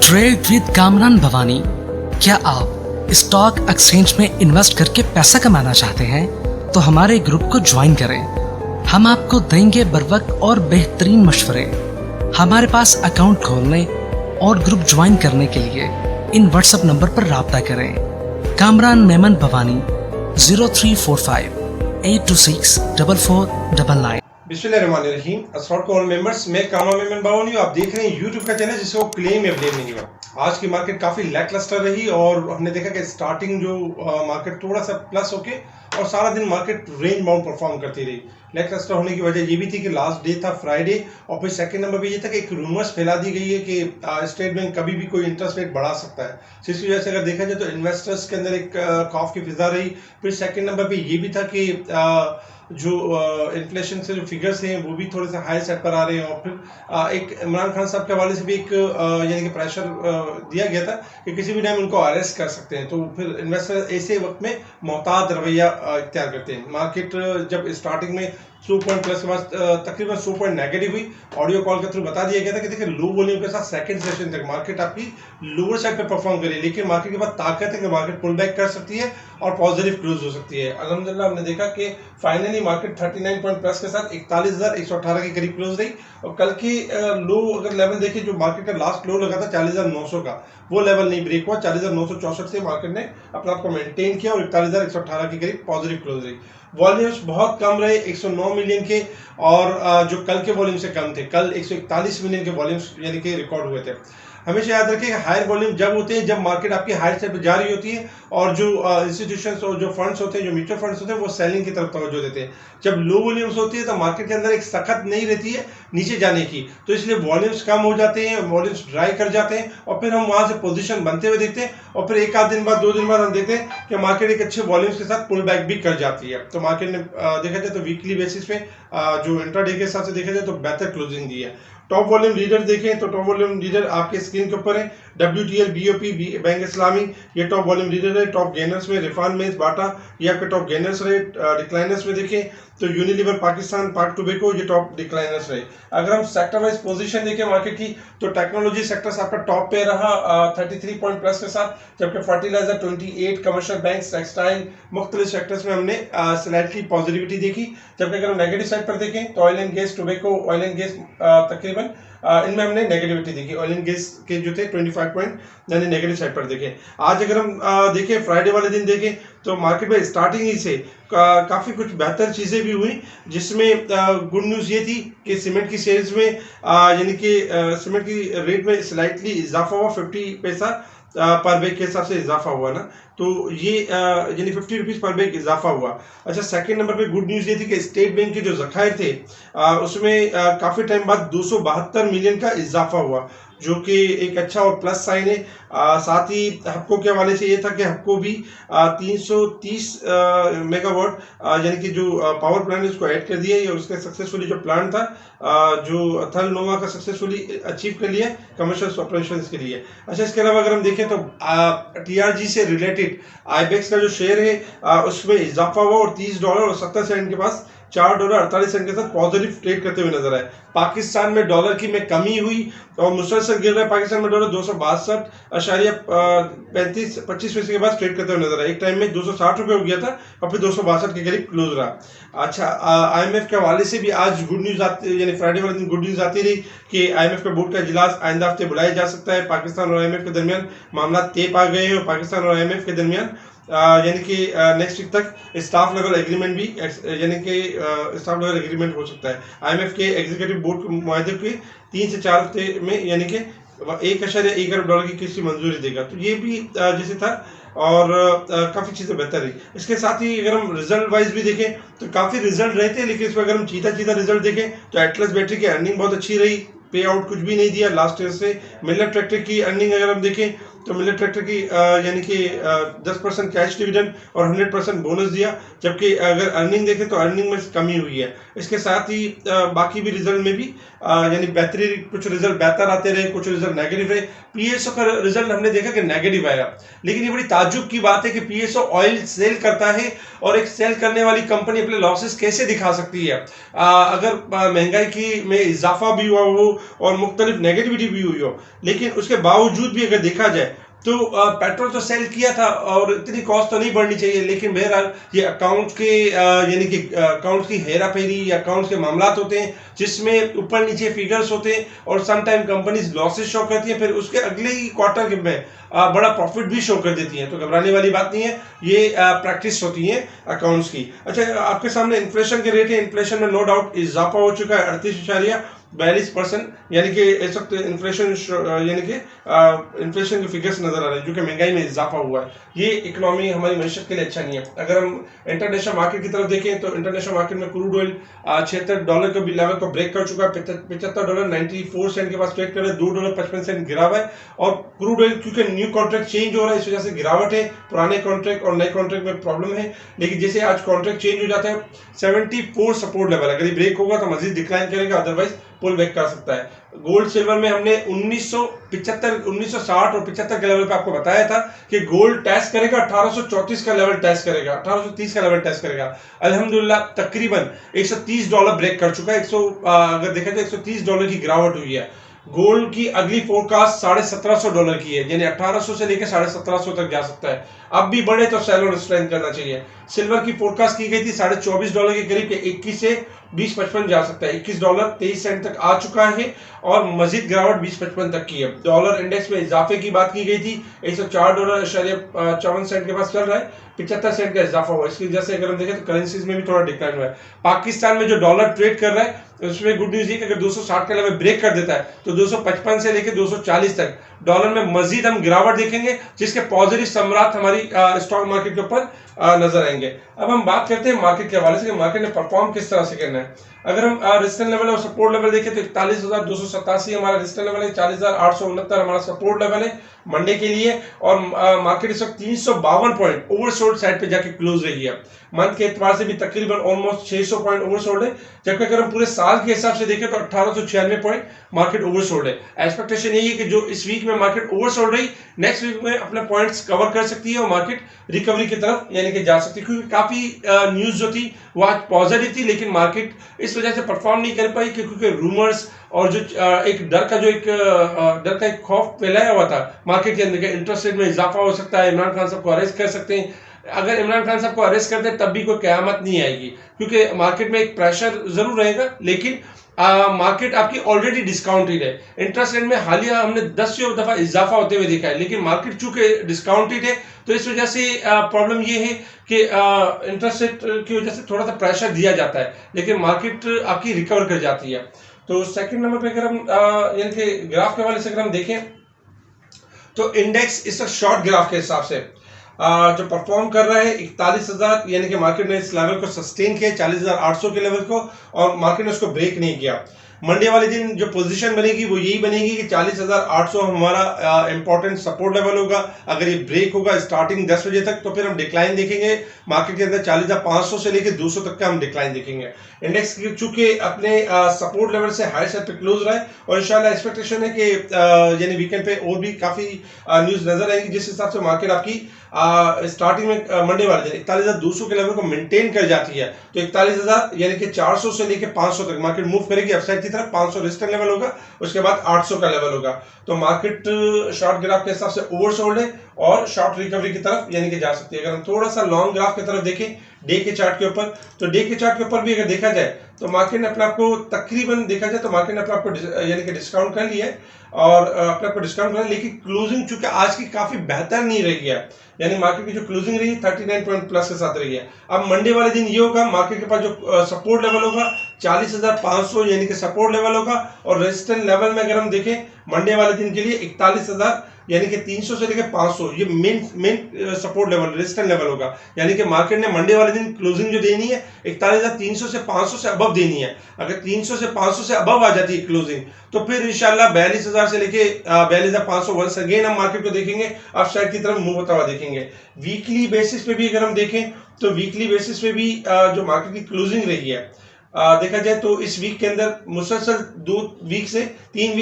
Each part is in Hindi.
Trade with Kamran Bhavani. क्या आप स्टॉक एक्सचेंज में इन्वेस्ट करके पैसा कमाना चाहते हैं तो हमारे ग्रुप को ज्वाइन करें। हम आपको देंगे बर वक्त और बेहतरीन मशवरे। हमारे पास अकाउंट खोलने और ग्रुप ज्वाइन करने के लिए इन व्हाट्सएप नंबर पर राब्ता करें। कामरान मेमन भवानी 0345 826 4499। बिस्मिल्लाहिर्रहमानिर्रहीम। अस्सलाम वालेकुम ऑल मेंबर्स, मैं कामरान मेमन भवानी। आप देख रहे हैं यूट्यूब का चैनल जिसको क्लेम या ब्लेम नहीं हुआ। आज की मार्केट काफ़ी लैकलस्टर रही और हमने देखा कि स्टार्टिंग जो मार्केट थोड़ा सा प्लस होके और सारा दिन मार्केट रेंज बाउंड परफॉर्म करती रही। लैकलस्टर होने की वजह ये भी थी कि लास्ट डे था फ्राइडे, और फिर सेकंड नंबर पे ये था कि एक रूमर्स फैला दी गई है कि स्टेट बैंक कभी भी कोई इंटरेस्ट रेट बढ़ा सकता है। तो इस वजह से अगर देखा जाए तो इन्वेस्टर्स के अंदर एक खौफ की फिजा रही। फिर सेकंड नंबर पे ये भी था कि जो इन्फ्लेशन से जो फिगर्स हैं वो भी थोड़े से हाई सेट पर आ रहे हैं, और फिर एक इमरान खान साहब के हवाले से भी एक यानी कि प्रेशर दिया गया था कि किसी भी टाइम उनको अरेस्ट कर सकते हैं। तो फिर इन्वेस्टर ऐसे वक्त में मोहतात रवैया इख्तियार करते हैं। मार्केट जब स्टार्टिंग में 100 पॉइंट प्लस के बाद तकरीबन 100 पॉइंट नेगेटिव हुई। ऑडियो कॉल के थ्रू बता दिया गया था कि देखिए लो वॉल्यूम के साथ सेकंड सेशन तक मार्केट आपकी लोअर साइड पे परफॉर्म करी, लेकिन मार्केट के बाद ताकत है कि मार्केट पुल बैक कर सकती है और पॉजिटिव क्लोज हो सकती है। अल्हम्दुलिल्लाह हमने देखा कि फाइनली मार्केट 39 पॉइंट प्लस के साथ 41,118 के करीब क्लोज रही। और कल की लो अगर लेवल देखें, जो मार्केट का लास्ट लो लगा था 40,900 का, वो लेवल नहीं ब्रेक हुआ। 40,964 से मार्केट ने अपने आप को मेंटेन किया और 41,118 के करीब पॉजिटिव क्लोज रही। वॉल्यूम्स बहुत कम रहे, 109 मिलियन के, और जो कल के वॉल्यूम से कम थे। कल 141 मिलियन के वॉल्यूम्स यानी कि रिकॉर्ड हुए थे। हमेशा याद रखें हायर वॉल्यूम जब होते हैं जब मार्केट आपकी हायर साइड पर जा रही होती है, और जो इंस्टीट्यूशंस और जो फंड्स होते हैं, जो म्यूचुअल फंड्स होते हैं, वो सेलिंग की तरफ तवज्जो देते हैं। जब लो वॉल्यूम्स होती है तो मार्केट के अंदर एक सख्त नहीं रहती है नीचे जाने की, तो इसलिए वॉल्यूम्स कम हो जाते हैं, वॉल्यूम्स ड्राई कर जाते हैं, और फिर हम वहां से पोजीशन बनते हुए देखते हैं, और फिर एक आध दिन बाद 2 दिन बाद हम देखते हैं कि मार्केट एक अच्छे वॉल्यूम्स के साथ पुल बैक भी कर जाती है। तो मार्केट ने देखा जाए तो वीकली बेसिस पे जो इंट्राडे के हिसाब से देखा जाए तो बेहतर क्लोजिंग दी है। टॉप वॉल्यूम लीडर देखें तो टॉप वॉल्यूम लीडर आपके स्क्रीन के ऊपर है। WTL, BOP, बैंक इस्लामी, ये टॉप वॉल्यूम लीडर है। टॉप गेनर्स में रिफान, मेज, बाटा, ये आपके टॉप गेनर्स रहे। डिक्लाइनर्स में देखें तो यूनिलीवर पाकिस्तान, पाक टोबैको, ये टॉप डिक्लाइनर्स रहे। अगर हम सेक्टर वाइज पोजीशन देखें मार्केट की, तो टेक्नोलॉजी सेक्टर्स आपका टॉप पे रहा 33 पॉइंट प्लस के साथ, जबकि फर्टिलाइजर 28, कमर्शियल बैंक, टेक्सटाइल, मुख्तलिफ सेक्टर्स में हमने स्लाइटली पॉजिटिविटी देखी। जबकि अगर हम नेगेटिव साइड पर देखें तो oil and gas, tobacco, oil and gas तकरीबन इनमें हमने नेगेटिविटी देखी। ऑयल एंड गैस के जो थे 25 पॉइंट यानी नेगेटिव साइड पर देखें। आज अगर हम देखें फ्राइडे वाले दिन देखें तो मार्केट में स्टार्टिंग ही से काफ़ी कुछ बेहतर चीज़ें भी हुई, जिसमें गुड न्यूज़ ये थी कि सीमेंट की सेल्स में यानी कि सीमेंट की रेट में स्लाइटली इजाफा हुआ, 50 पैसा पर बैग के हिसाब से इजाफा हुआ ना, तो ये यानी 50 रुपीज़ पर बैग इजाफा हुआ। अच्छा, सेकंड नंबर पे गुड न्यूज़ ये थी कि स्टेट बैंक के जो ज़खायर थे उसमें काफ़ी टाइम बाद 272 मिलियन का इजाफा हुआ, जो कि एक अच्छा और प्लस साइन है। साथ ही हपको के हवाले से ये था कि हपको भी 330 मेगावाट यानी कि जो पावर प्लांट है उसको ऐड कर दिया, और उसका सक्सेसफुली जो प्लान था जो थल नोवा का सक्सेसफुली अचीव कर लिया कमर्शियल ऑपरेशन के लिए। अच्छा, इसके अलावा अगर हम देखें तो TRG से रिलेटेड आईबेक्स का जो शेयर है उसमें इजाफा हुआ, और $30.70 के पास $4.48 के साथ पॉजिटिव ट्रेड करते हुए नजर आए। पाकिस्तान में डॉलर की में कमी हुई और मुसलसल गिर रहा है। पाकिस्तान में डॉलर 262.25 पैसे के बाद ट्रेड करते हुए नजर आए। एक टाइम में 260 रुपये हो गया था और फिर 262 के करीब क्लोज रहा। अच्छा, IMF के हवाले से भी आज गुड न्यूज आती, यानी फ्राइडे वाले दिन गुड न्यूज आती रही कि IMF का बोर्ड का इजलास आइंदा हफ्ते बुलाया जा सकता है। पाकिस्तान और IMF के दरमियान मामला तय पा गए हैं, और पाकिस्तान और IMF के दरमियान यानी कि नेक्स्ट वीक तक स्टाफ लेवल एग्रीमेंट भी यानी कि स्टाफ लेवल एग्रीमेंट हो सकता है। IMF के एग्जीक्यूटिव बोर्ड के मुआहदे के 3 से 4 हफ्ते में यानी कि $1.1 अरब की किसी मंजूरी देगा। तो ये भी जैसे था, और काफ़ी चीज़ें बेहतर रही। इसके साथ ही अगर हम रिजल्ट वाइज भी देखें तो काफ़ी रिजल्ट रहते हैं, लेकिन इसमें अगर हम चीता रिजल्ट देखें तो एटलस बैटरी की अर्निंग बहुत अच्छी रही, पे आउट कुछ भी नहीं दिया लास्ट ईयर से। मिलर ट्रैक्टर की अर्निंग अगर हम देखें तो मिलर ट्रैक्टर की यानी कि 10% कैश डिविडेंड और 100% बोनस दिया, जबकि अगर अर्निंग देखें तो अर्निंग में कमी हुई है। इसके साथ ही बाकी भी रिजल्ट में भी यानी बेहतरी, कुछ रिजल्ट बेहतर आते रहे, कुछ रिजल्ट नेगेटिव रहे। PSO का रिजल्ट हमने देखा कि नेगेटिव आया, लेकिन ये बड़ी ताज्जुब की बात है कि PSO ऑयल सेल करता है और एक सेल करने वाली कंपनी अपने लॉसेस कैसे दिखा सकती है। अगर महंगाई की में इजाफा भी हुआ हो और मुख्तलिफ नेगेटिविटी भी हुई हो, लेकिन उसके बावजूद भी अगर देखा जाए तो पेट्रोल तो सेल किया था और इतनी कॉस्ट तो नहीं बढ़नी चाहिए, लेकिन बहरहाल ये अकाउंट के यानी कि अकाउंट की हेरा फेरी या अकाउंट के मामला होते हैं जिसमें ऊपर नीचे फिगर्स होते हैं और some time companies losses show करती हैं, फिर उसके अगले ही क्वार्टर में बड़ा प्रॉफिट भी शो कर देती हैं। तो घबराने वाली बात नहीं है, ये प्रैक्टिस होती है अकाउंट्स की। अच्छा, आपके सामने इन्फ्लेशन के रेट है। इन्फ्लेशन में नो डाउट इजाफा हो चुका है 38.42%, यानी कि इस वक्त इन्फ्लेशन यानी कि इन्फ्लेशन के फिगर्स नजर आ रहे हैं जो कि महंगाई में इजाफा हुआ है। ये इकोनॉमी हमारी मैशत के लिए अच्छा नहीं है। अगर हम इंटरनेशनल मार्केट की तरफ देखें तो इंटरनेशनल मार्केट में क्रूड ऑयल $76 के लेवल को ब्रेक कर चुका है। $75.94 के पास ट्रेड कर रहे हैं, $2.55 गिरा हुआ है। और क्रूड ऑयल क्योंकि न्यू कॉन्ट्रैक्ट चेंज हो रहा है इस वजह से गिरावट है। पुराने कॉन्ट्रैक्ट और नए कॉन्ट्रैक्ट में प्रॉब्लम है, लेकिन जैसे आज कॉन्ट्रैक्ट चेंज हो जाता है 74 सपोर्ट लेवल, अगर ये ब्रेक होगा तो मजीद डिक्लाइन करेगा, अदरवाइज पुल बैक कर सकता है। गोल्ड सिल्वर में हमने 1960 और 75 के लेवल पे आपको बताया था कि गोल्ड टेस्ट करेगा 1834 का लेवल टेस्ट करेगा, 1830 का लेवल टेस्ट करेगा। अल्हम्दुलिल्लाह तकरीबन $130 ब्रेक कर चुका है। अगर देखा जाए $130 की गिरावट हुई है। गोल्ड की अगली फोरकास्ट $1750 की है, यानी 1800 से लेकर 1750 तक जा सकता है। अब भी बढ़े तो सेल और स्ट्रेंथ करना चाहिए। सिल्वर की फोरकास्ट की गई थी $24.5 के करीब, 21 से 20.55 जा सकता है। $21.23 तक आ चुका है और मजीद गिरावट 20.55 तक की है। डॉलर इंडेक्स में इजाफे की बात की गई थी, $104.54 के पास चल रहा है, 75 सेंट का इजाफा हुआ। इसकी वजह से अगर हम देखें तो करेंसीज में भी थोड़ा डिक्लाइन हुआ है। पाकिस्तान में जो डॉलर ट्रेड कर रहा है उसमें गुड न्यूज ये कि अगर 260 का लेवल ब्रेक कर देता है तो 255 से लेकर 240 तक डॉलर में मजीद हम गिरावट देखेंगे, जिसके पॉजिटिव समरात हमारी स्टॉक मार्केट के ऊपर नजर आएंगे। अब हम बात करते हैं मार्केट के हवाले से कि मार्केट ने परफॉर्म किस तरह से करना है। अगर हम रेजिस्टेंस लेवल और सपोर्ट लेवल देखें तो 41,287 हमारा रेजिस्टेंस लेवल है, 40,869 हमारा सपोर्ट लेवल है मंडे के लिए। और मार्केट इस वक्त 352 पॉइंट ओवरसोल्ड साइड पे जाके क्लोज रही है। मंथ के एतबार से भी तकरीबन ऑलमोस्ट 600 पॉइंट ओवरसोल्ड है, जबकि अगर हम पूरे साल के हिसाब से देखें तो 1896 पॉइंट मार्केट ओवरसोल्ड है। एक्सपेक्टेशन यही है कि जो इस वीक में मार्केट ओवरसोल्ड रही, नेक्स्ट वीक में अपने पॉइंट्स कवर कर सकती है और मार्केट रिकवरी की तरफ यानी कि जा सकती है, क्योंकि काफी न्यूज जो थी वो आज पॉजिटिव थी, लेकिन मार्केट इस वजह से परफॉर्म नहीं कर पाई क्योंकि रूमर्स और जो एक डर का एक खौफ फैलाया हुआ था मार्केट के अंदर, इंटरेस्ट रेट में इजाफा हो सकता है, इमरान खान साहब को अरेस्ट कर सकते हैं। अगर इमरान खान साहब को अरेस्ट करते तब भी कोई क़यामत नहीं आएगी, क्योंकि मार्केट में एक प्रेशर जरूर रहेगा, लेकिन मार्केट आपकी ऑलरेडी डिस्काउंटेड है। इंटरेस्ट रेट में हालिया हमने 10 दफा इजाफा होते हुए देखा है, लेकिन मार्केट चूंकि डिस्काउंटेड है तो इस वजह से प्रॉब्लम ये है कि इंटरेस्ट रेट की वजह से थोड़ा सा प्रेशर दिया जाता है, लेकिन मार्केट आपकी रिकवर कर जाती है। तो सेकंड नंबर पे अगर हम यानी कि ग्राफ के हवाले से अगर हम देखें तो इंडेक्स इस शॉर्ट ग्राफ के हिसाब से जो परफॉर्म कर रहा है 41,000, यानी कि मार्केट ने इस लेवल को सस्टेन किया 40,800 के लेवल को, और मार्केट ने उसको ब्रेक नहीं किया। मंडे वाले दिन जो पोजीशन बनेगी वो यही बनेगी कि 40,800 हमारा इंपॉर्टेंट सपोर्ट लेवल होगा। अगर ये ब्रेक होगा स्टार्टिंग 10 बजे तक तो फिर हम डिक्लाइन देखेंगे मार्केट के अंदर 40,500 से लेकर 200 तक का हम डिक्लाइन देखेंगे। इंडेक्स चूंकि अपने सपोर्ट लेवल से हाई साइड पे क्लोज रहा है और इंशाल्लाह एक्सपेक्टेशन है कि यानी वीकेंड पे और भी काफी न्यूज नजर आएगी, जिस हिसाब से मार्केट आपकी स्टार्टिंग में मंडे वाले दिन 41,200 के लेवल को मेंटेन कर जाती है, तो 41,000 यानी कि 400 से लेकर 500 तक मार्केट मूव करेगी अपसाइड की तरफ। 500 रेजिस्टेंस लेवल होगा, उसके बाद 800 का लेवल होगा। तो मार्केट शॉर्ट ग्राफ के हिसाब से ओवरसोल्ड है और शॉर्ट रिकवरी की तरफ यानी कि जा सकती है। अगर हम थोड़ा सा लॉन्ग ग्राफ की तरफ देखें डे के चार्ट के ऊपर, तो डे के चार्ट के ऊपर भी अगर देखा जाए तो मार्केट ने अपने आपको तकरीबन देखा जाए तो मार्केट ने अपने आपको यानी कि डिस्काउंट कर लिया है और अपने आपको डिस्काउंट कर, लेकिन क्लोजिंग चूंकि आज की काफी बेहतर नहीं रही है, यानी मार्केट की जो क्लोजिंग रही 39 पॉइंट प्लस के साथ रही है। अब मंडे वाले दिन ये होगा मार्केट के पास जो सपोर्ट लेवल होगा 40,500 यानी कि सपोर्ट लेवल होगा, और रेजिस्टेंस लेवल में अगर हम देखें मंडे वाले दिन के लिए 41,000 यानी कि 300 से लेकर 500 ये main support level resistance level होगा। यानी कि मार्केट ने मंडे वाले दिन क्लोजिंग जो देनी है 41,300 से 500 से अबव देनी है। अगर 300 से 500 से अबव आ जाती है क्लोजिंग तो फिर इंशाल्लाह 42,000 से लेके 42,500 वंस अगेन हम मार्केट को देखेंगे अब साइड की तरफ मूव होता हुआ देखेंगे। वीकली बेसिस पे भी अगर हम देखें तो वीकली बेसिस पे भी जो मार्केट की क्लोजिंग रही है देखा जाए तो इस वीक के अंदर मुसलसल 3 वीक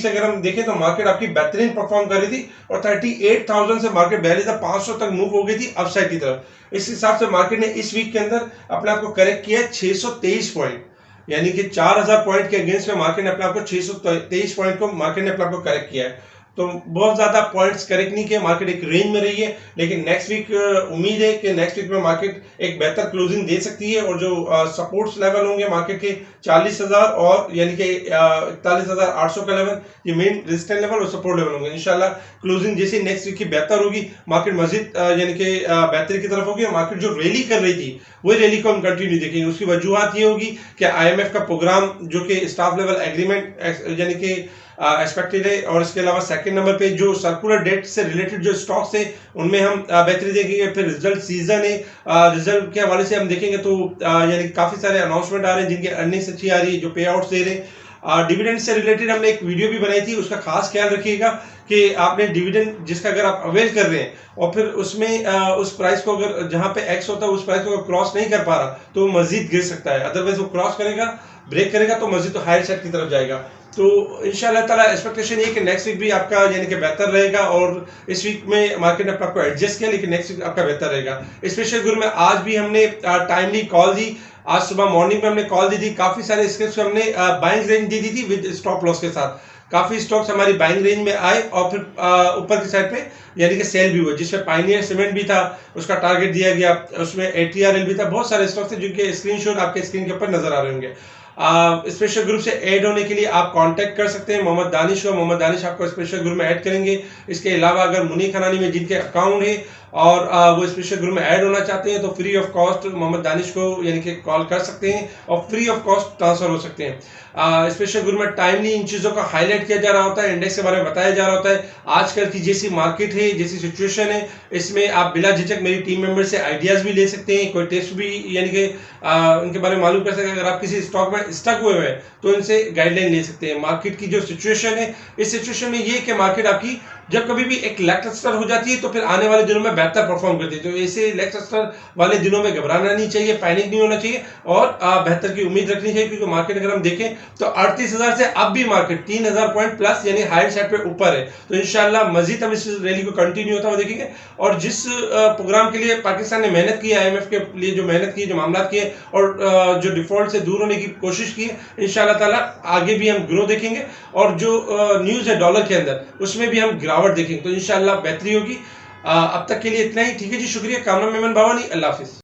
से अगर हम देखें तो मार्केट आपकी बेहतरीन परफॉर्म कर रही थी और 38,000 से मार्केट 42,500 तक मूव हो गई थी अपसाइड की तरफ। इस हिसाब से मार्केट ने इस वीक के अंदर अपने आप को करेक्ट किया 623 पॉइंट। यानी कि 4000 पॉइंट के अगेंस्ट में मार्केट ने अपने आपको 623 पॉइंट को मार्केट ने अपने आपको करेक्ट किया है। तो बहुत ज्यादा पॉइंट्स करेक्ट नहीं किया, मार्केट एक रेंज में रही है, लेकिन नेक्स्ट वीक उम्मीद है कि नेक्स्ट वीक में मार्केट एक बेहतर क्लोजिंग दे सकती है और जो सपोर्ट्स लेवल होंगे मार्केट के 40,000 और यानी कि 41,800 का लेवल, ये मेन रेजिस्टेंस लेवल और सपोर्ट लेवल होंगे। इंशाल्लाह क्लोजिंग जैसे नेक्स्ट वीक की बेहतर होगी, मार्केट मजीद यानी कि बेहतरी की तरफ होगी। मार्केट जो रैली कर रही थी वही रैली को हम कंटिन्यू देखेंगे। उसकी वजूहत ये होगी कि IMF का प्रोग्राम जो कि स्टाफ लेवल एग्रीमेंट यानी कि एक्सपेक्टेड है, और इसके अलावा सेकंड नंबर पे जो सर्कुलर डेट से रिलेटेड जो स्टॉक्स है उनमें हम बेहतरी देखेंगे। फिर रिजल्ट सीजन है, रिजल्ट के हवाले से हम देखेंगे तो यानी काफी सारे अनाउंसमेंट आ रहे हैं जिनकी अर्निंग्स अच्छी आ रही है, जो पे आउट्स दे रहे हैं। डिविडेंड से रिलेटेड हमने एक वीडियो भी बनाई थी, उसका खास ख्याल रखिएगा कि आपने डिविडेंड जिसका अगर आप अवेल कर रहे हैं और फिर उसमें उस प्राइस को अगर जहां पे एक्स होता है उस प्राइस को क्रॉस नहीं कर पा रहा तो मजीद गिर सकता है। अदरवाइज वो क्रॉस करेगा, ब्रेक करेगा तो मजीद तो हायर साइड की तरफ जाएगा। तो इंशाल्लाह ताला एक्सपेक्टेशन ये कि नेक्स्ट वीक भी आपका यानी कि बेहतर रहेगा, और इस वीक में मार्केट ने आपको एडजस्ट किया लेकिन नेक्स्ट वीक आपका बेहतर रहेगा। स्पेशल गुरु में आज भी हमने टाइमली कॉल दी, आज सुबह मॉर्निंग में हमने कॉल दी थी, काफी सारे स्क्रिप्ट्स हमने बाइंग रेंज दी थी विद स्टॉप लॉस के साथ। काफी स्टॉक्स हमारी बाइंग रेंज में आए और फिर ऊपर की साइड पे यानी कि सेल भी हुआ, जिसमें पायनियर सीमेंट भी था, उसका टारगेट दिया गया, उसमें ATRL भी था, बहुत सारे स्टॉक्स थे जिनके स्क्रीनशॉट आपके स्क्रीन के ऊपर नजर आ रहे होंगे। स्पेशल ग्रुप से ऐड होने के लिए आप कांटेक्ट कर सकते हैं मोहम्मद दानिश को, मोहम्मद दानिश आपको स्पेशल ग्रुप में ऐड करेंगे। इसके अलावा अगर मुनी खनानी में जिनके अकाउंट है और वो स्पेशल ग्रुप में ऐड होना चाहते हैं तो free of cost Mohammad Danish को यानी कि कॉल कर सकते हैं और फ्री ऑफ कॉस्ट ट्रांसफर हो सकते हैं। स्पेशल ग्रुप में टाइमली इन चीजों का हाईलाइट किया जा रहा होता है, इंडेक्स के बारे में बताया जा रहा होता है। आजकल की जैसी मार्केट है, जैसी सिचुएशन है, इसमें आप बिला झिझक मेरी टीम मेंबर से आइडियाज भी ले सकते हैं, कोई टिप्स भी यानी कि उनके बारे में मालूम कर सकते हैं। अगर आप किसी स्टॉक में स्टक हुए हैं तो इनसे गाइडलाइन ले सकते हैं। मार्केट की जो सिचुएशन है, इस सिचुएशन में ये कि मार्केट आपकी जब कभी भी एक लैकलस्टर हो जाती है तो फिर आने वाले दिनों में बेहतर परफॉर्म करती है। तो ऐसे लैकलस्टर वाले दिनों में घबराना नहीं चाहिए, पैनिक नहीं होना चाहिए और बेहतर की उम्मीद रखनी चाहिए, क्योंकि मार्केट अगर हम देखें तो 38,000 से अब भी मार्केट 3,000 पॉइंट प्लस यानी हायर साइड पे ऊपर है। तो इंशाल्लाह मजीद हम इस रैली को कंटिन्यू होता हुआ देखेंगे। और जिस प्रोग्राम के लिए पाकिस्तान ने मेहनत की है, IMF के लिए जो मेहनत की, जो मामला किए और जो डिफॉल्ट से दूर होने की कोशिश की है, इंशाल्लाह ताला आगे भी हम ग्रो देखेंगे। और जो न्यूज है डॉलर के अंदर उसमें भी हम गिरावट देखेंगे, तो इंशाल्लाह बेहतरी होगी। अब तक के लिए इतना ही, ठीक है जी, शुक्रिया। कामरान मेमन बावानी, अल्लाह हाफिज।